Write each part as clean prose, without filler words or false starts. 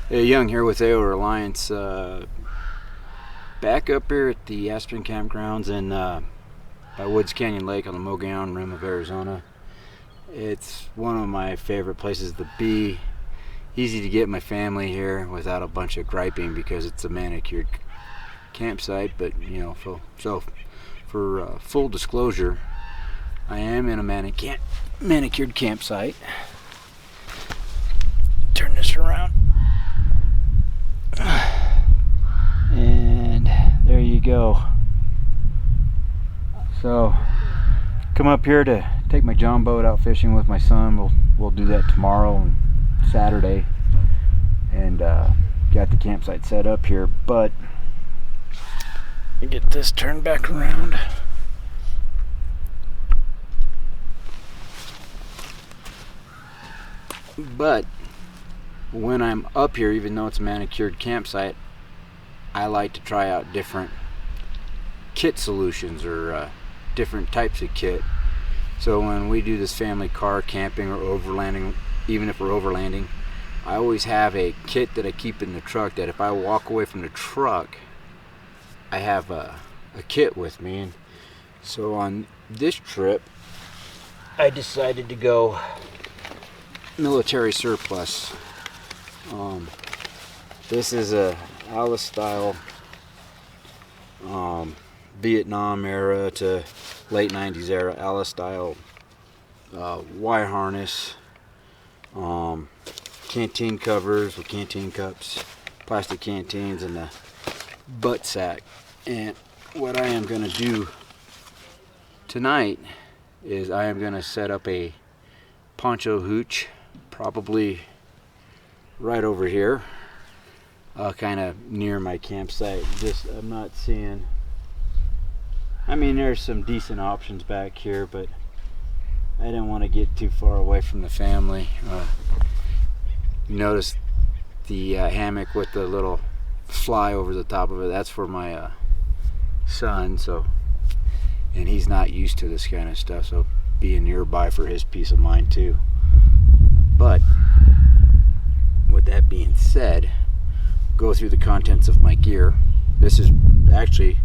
Hey, Young here with AO Reliance. Back up here at the Aspen Campgrounds in by Woods Canyon Lake on the Mogollon Rim of Arizona. It's one of my favorite places to be. Easy to get my family here without a bunch of griping because it's a manicured campsite. But you know, for full disclosure, I am in a manicured campsite. Turn this around. And there you go. So come up here to take my John boat out fishing with my son. We'll do that tomorrow and Saturday, and got the campsite set up here, but get this turned back around. But when I'm up here, even though it's a manicured campsite, I like to try out different kit solutions or different types of kit. So when we do this family car camping or overlanding, even if we're overlanding, I always have a kit that I keep in the truck that if I walk away from the truck, I have a kit with me. And so on this trip, I decided to go military surplus. This is a Alice style Vietnam era to late 90s era Alice style Y harness, canteen covers with canteen cups, plastic canteens, and the butt sack. And what I am going to do tonight is I am going to set up a poncho hooch, probably right over here, kind of near my campsite. I'm not seeing, I mean, there's some decent options back here, but I didn't want to get too far away from the family. You notice the hammock with the little fly over the top of it. That's for my son, and he's not used to this kind of stuff, so being nearby for his peace of mind too. But with that being said, go through the contents of my gear. This is actually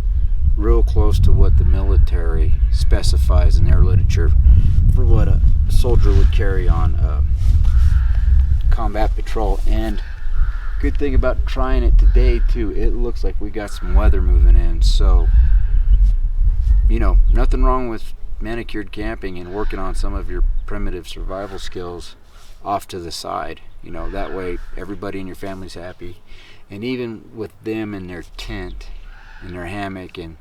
real close to what the military specifies in their literature for what a soldier would carry on combat patrol. And good thing about trying it today too, it looks like we got some weather moving in, so you know, nothing wrong with manicured camping and working on some of your primitive survival skills off to the side. You know, that way everybody in your family's happy. And even with them in their tent and their hammock and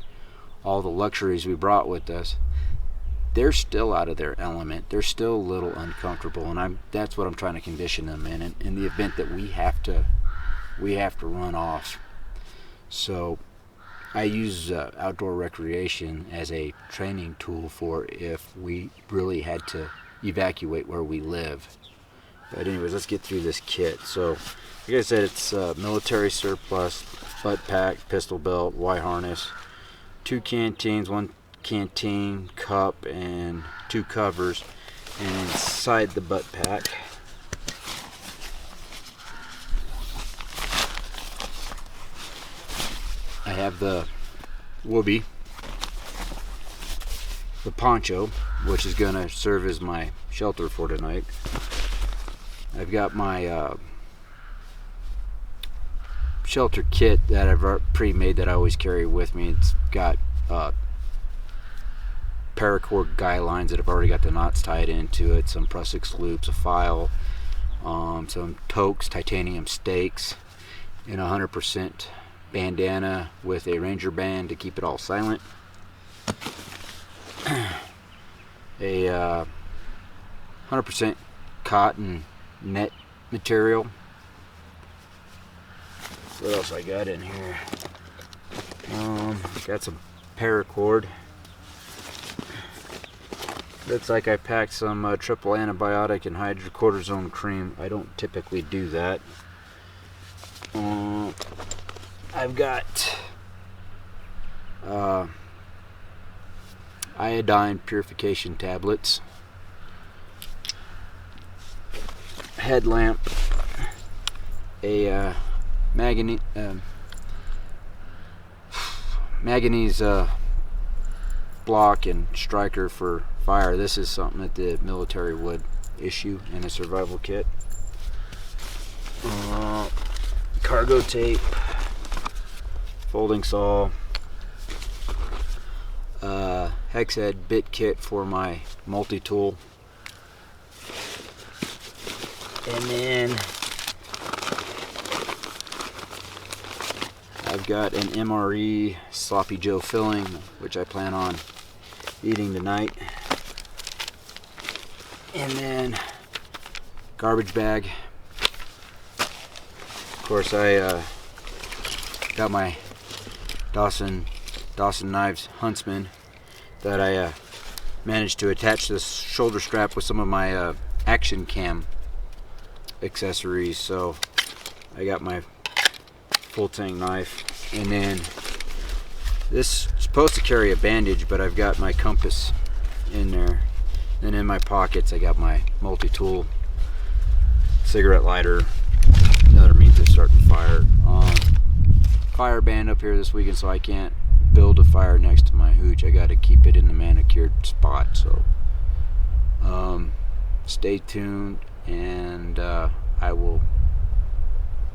all the luxuries we brought with us, they're still out of their element. They're still a little uncomfortable, and that's what I'm trying to condition them in the event that we have to run off. So I use outdoor recreation as a training tool for if we really had to evacuate where we live. But anyways, let's get through this kit. So like I said, it's military surplus, butt pack, pistol belt, Y harness, 2 canteens, 1 canteen cup, and 2 covers. And inside the butt pack, I have the whoopee, the poncho, which is going to serve as my shelter for tonight. I've got my shelter kit that I've pre-made that I always carry with me. It's got paracord guy lines that have already got the knots tied into it, some Prusik loops, a file, some Tokes titanium stakes, and 100% bandana with a ranger band to keep it all silent. A 100% cotton net material. What else I got in here? Got some paracord. Looks like I packed some triple antibiotic and hydrocortisone cream. I don't typically do that. I've got iodine purification tablets, headlamp, a manganese block and striker for fire. This is something that the military would issue in a survival kit. Cargo tape, folding saw, hex head bit kit for my multi-tool, and then I've got an MRE Sloppy Joe filling, which I plan on eating tonight, and then garbage bag. Of course, I got my Dawson Knives Huntsman that I managed to attach this shoulder strap with some of my action cam accessories. So I got my full tang knife, and then this is supposed to carry a bandage, but I've got my compass in there. And in my pockets I got my multi-tool, cigarette lighter, another means of starting fire. Fire banned up here this weekend, so I can't build a fire next to my hooch. I got to keep it in the manicured spot. So stay tuned, and I will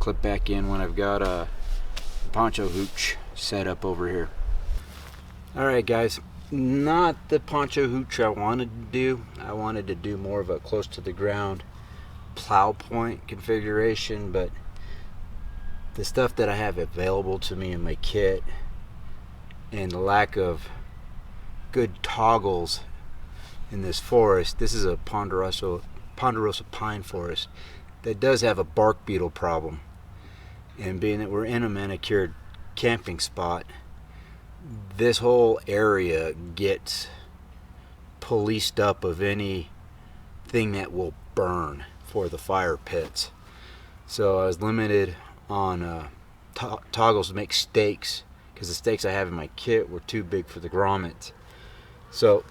clip back in when I've got a poncho hooch set up over here. Alright guys, not the poncho hooch I wanted to do. I wanted to do more of a close to the ground plow point configuration, but the stuff that I have available to me in my kit and the lack of good toggles in this forest. This is a ponderosa pine forest that does have a bark beetle problem, and being that we're in a manicured camping spot, this whole area gets policed up of anything that will burn for the fire pits. So I was limited on toggles to make stakes, because the stakes I have in my kit were too big for the grommets. So,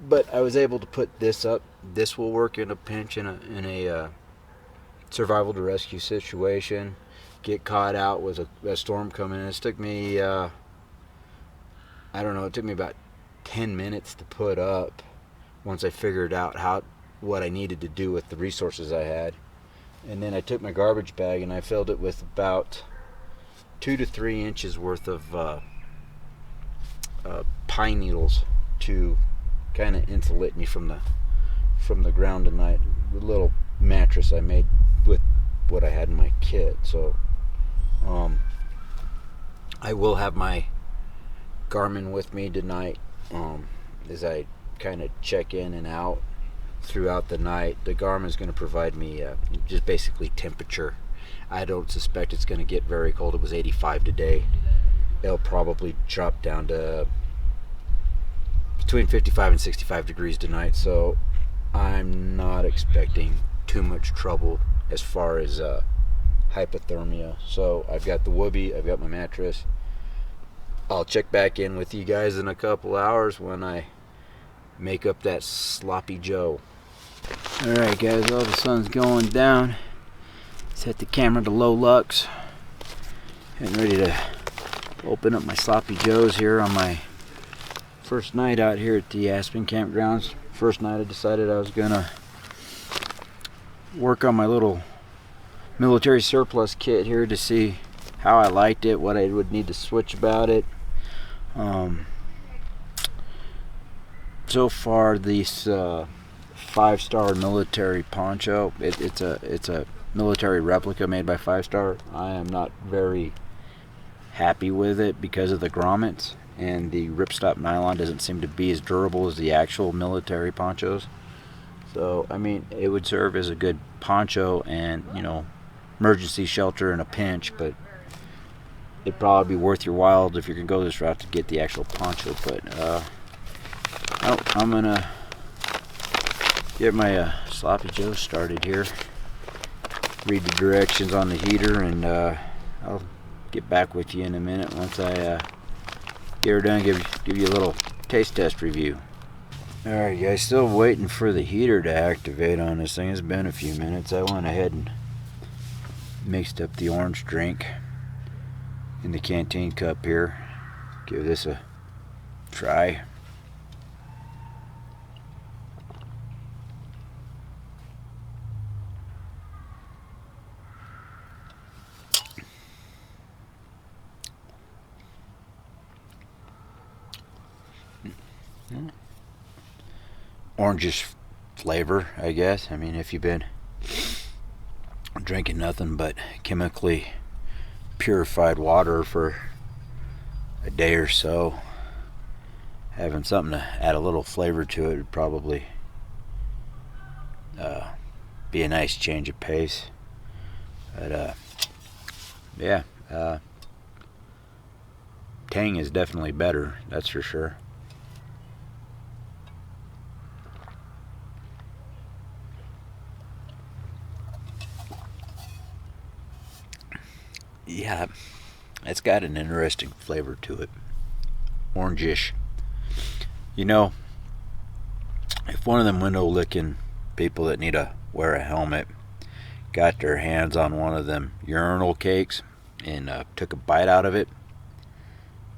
but I was able to put this up. This will work in a pinch, in a survival to rescue situation. Get caught out with a storm coming in. It took me I don't know, it took me about 10 minutes to put up once I figured out what I needed to do with the resources I had. And then I took my garbage bag and I filled it with about 2 to 3 inches worth of pine needles to kind of insulate me from the ground tonight. The little mattress I made with what I had in my kit. So I will have my Garmin with me tonight as I kind of check in and out throughout the night. The Garmin is going to provide me just basically temperature. I don't suspect it's going to get very cold. It was 85 today. It'll probably drop down to between 55 and 65 degrees tonight, so I'm not expecting too much trouble as far as hypothermia. So I've got the Whoopee, I've got my mattress. I'll check back in with you guys in a couple hours when I make up that Sloppy Joe. Alright guys, all the sun's going down. Set the camera to low lux. Getting ready to open up my Sloppy Joes here on my first night out here at the Aspen Campgrounds. First night I decided I was gonna work on my little military surplus kit here to see how I liked it, what I would need to switch about it. So far, this 5-star military poncho, it's a military replica made by 5-star. I am not very happy with it because of the grommets, and the ripstop nylon doesn't seem to be as durable as the actual military ponchos. So I mean, it would serve as a good poncho and, you know, emergency shelter in a pinch, but it'd probably be worth your while if you're gonna go this route to get the actual poncho. But I'm gonna get my Sloppy Joe started here, read the directions on the heater, and I'll get back with you in a minute once I get her done, give you a little taste test review. Alright guys, still waiting for the heater to activate on this thing. It's been a few minutes. I went ahead and mixed up the orange drink in the canteen cup here. Give this a try. Orangish flavor, I guess. I mean, if you've been drinking nothing but chemically purified water for a day or so, having something to add a little flavor to it would probably be a nice change of pace. But yeah, Tang is definitely better, that's for sure. Yeah, it's got an interesting flavor to it. Orangish. You know, if one of them window licking people that need to wear a helmet got their hands on one of them urinal cakes and took a bite out of it,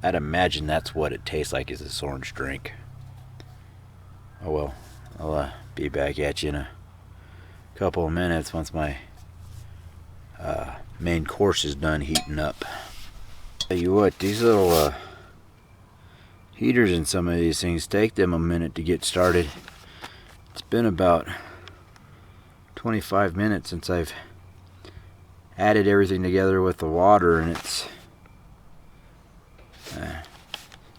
I'd imagine that's what it tastes like, is this orange drink. Oh well, I'll be back at you in a couple of minutes once my main course is done heating up. Tell you what, these little heaters in some of these things take them a minute to get started. It's been about 25 minutes since I've added everything together with the water, and it's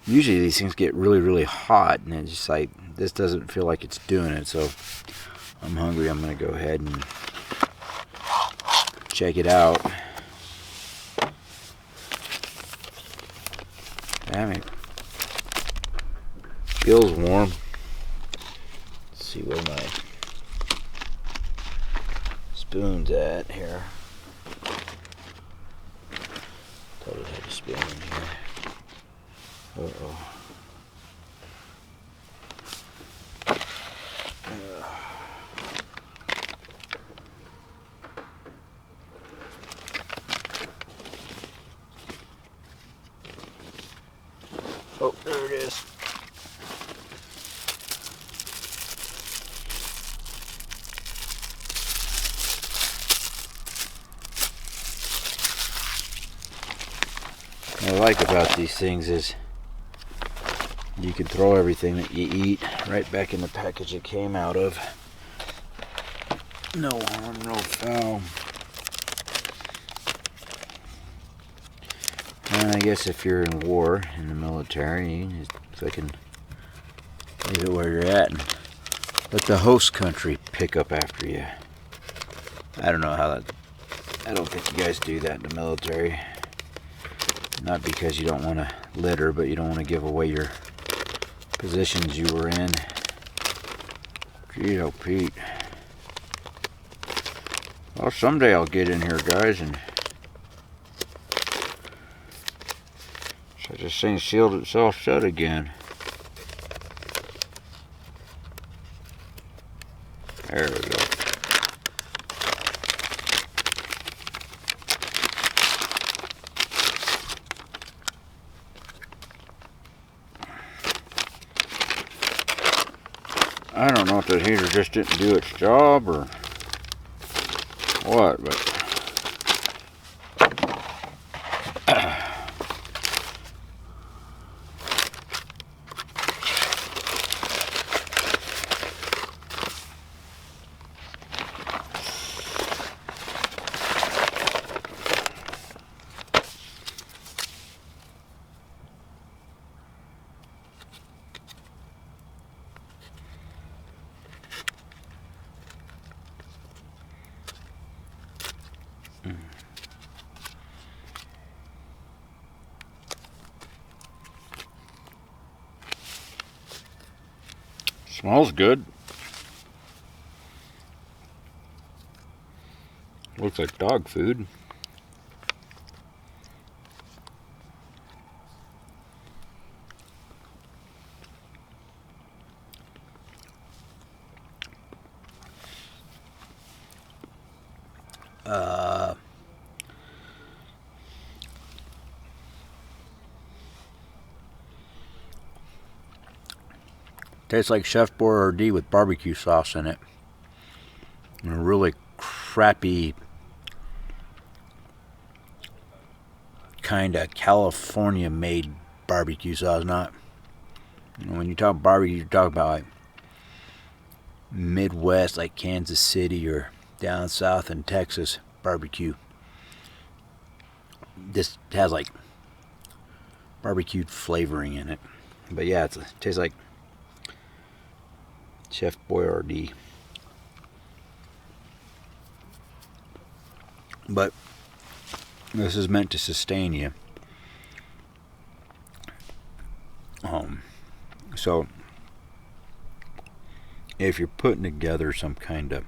usually these things get really hot, and it's just like, this doesn't feel like it's doing it. So I'm hungry. I'm gonna go ahead and check it out. Damn it. Feels warm. Let's see where my spoon's at here. Thought it had a spoon in here. Uh-oh. Oh, there it is. What I like about these things is you can throw everything that you eat right back in the package it came out of. No harm, no foul. And I guess if you're in war, in the military, you just fucking leave it where you're at and let the host country pick up after you. I don't know how that... I don't think you guys do that in the military. Not because you don't want to litter, but you don't want to give away your positions you were in. Gee, oh Pete. Well, someday I'll get in here, guys, and so this thing sealed itself shut again. There we go. I don't know if the heater just didn't do its job or what, but smells good. Looks like dog food. Tastes like Chef Boyardee with barbecue sauce in it. And a really crappy kind of California-made barbecue sauce. Not, when you talk barbecue, you talk about like Midwest, like Kansas City or down south in Texas barbecue. This has like barbecued flavoring in it. But yeah, it tastes like Chef Boyardee. But this is meant to sustain you. So if you're putting together some kind of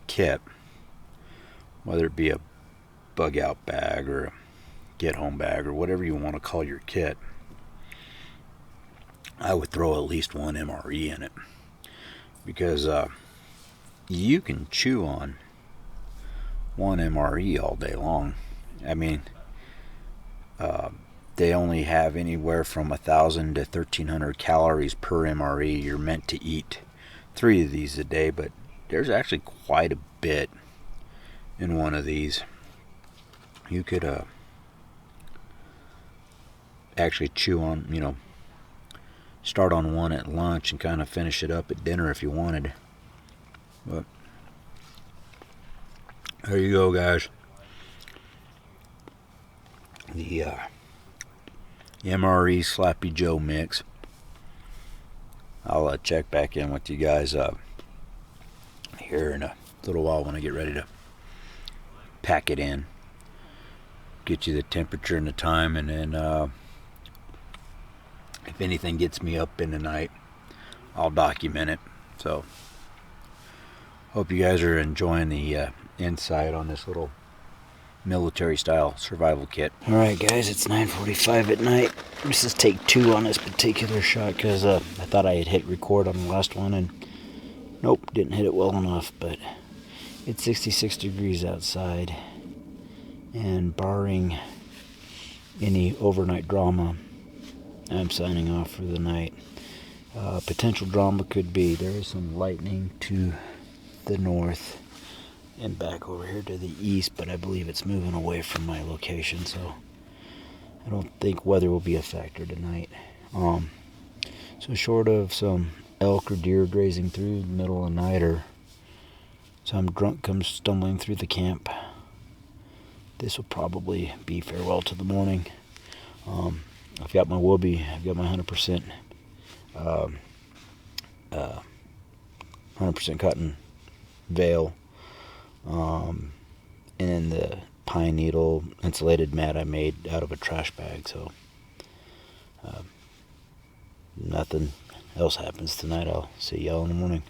kit, whether it be a bug out bag or a get home bag or whatever you want to call your kit, I would throw at least one MRE in it, because you can chew on one MRE all day long. I mean, they only have anywhere from 1,000 to 1,300 calories per MRE. You're meant to eat 3 of these a day, but there's actually quite a bit in one of these. You could actually chew on, start on one at lunch and kind of finish it up at dinner if you wanted. But there you go, guys. The MRE Sloppy Joe mix. I'll check back in with you guys here in a little while when I get ready to pack it in. Get you the temperature and the time, and then if anything gets me up in the night, I'll document it. So, hope you guys are enjoying the insight on this little military style survival kit. Alright guys, it's 9:45 at night. This is take 2 on this particular shot, because I thought I had hit record on the last one, and nope, didn't hit it well enough. But it's 66 degrees outside, and barring any overnight drama, I'm signing off for the night. Potential drama could be there is some lightning to the north and back over here to the east, but I believe it's moving away from my location, so I don't think weather will be a factor tonight. So short of some elk or deer grazing through the middle of the night, or some drunk comes stumbling through the camp, this will probably be farewell to the morning. I've got my Whoopee, I've got my 100% 100% cotton veil, and the pine needle insulated mat I made out of a trash bag. So nothing else happens tonight. I'll see y'all in the morning.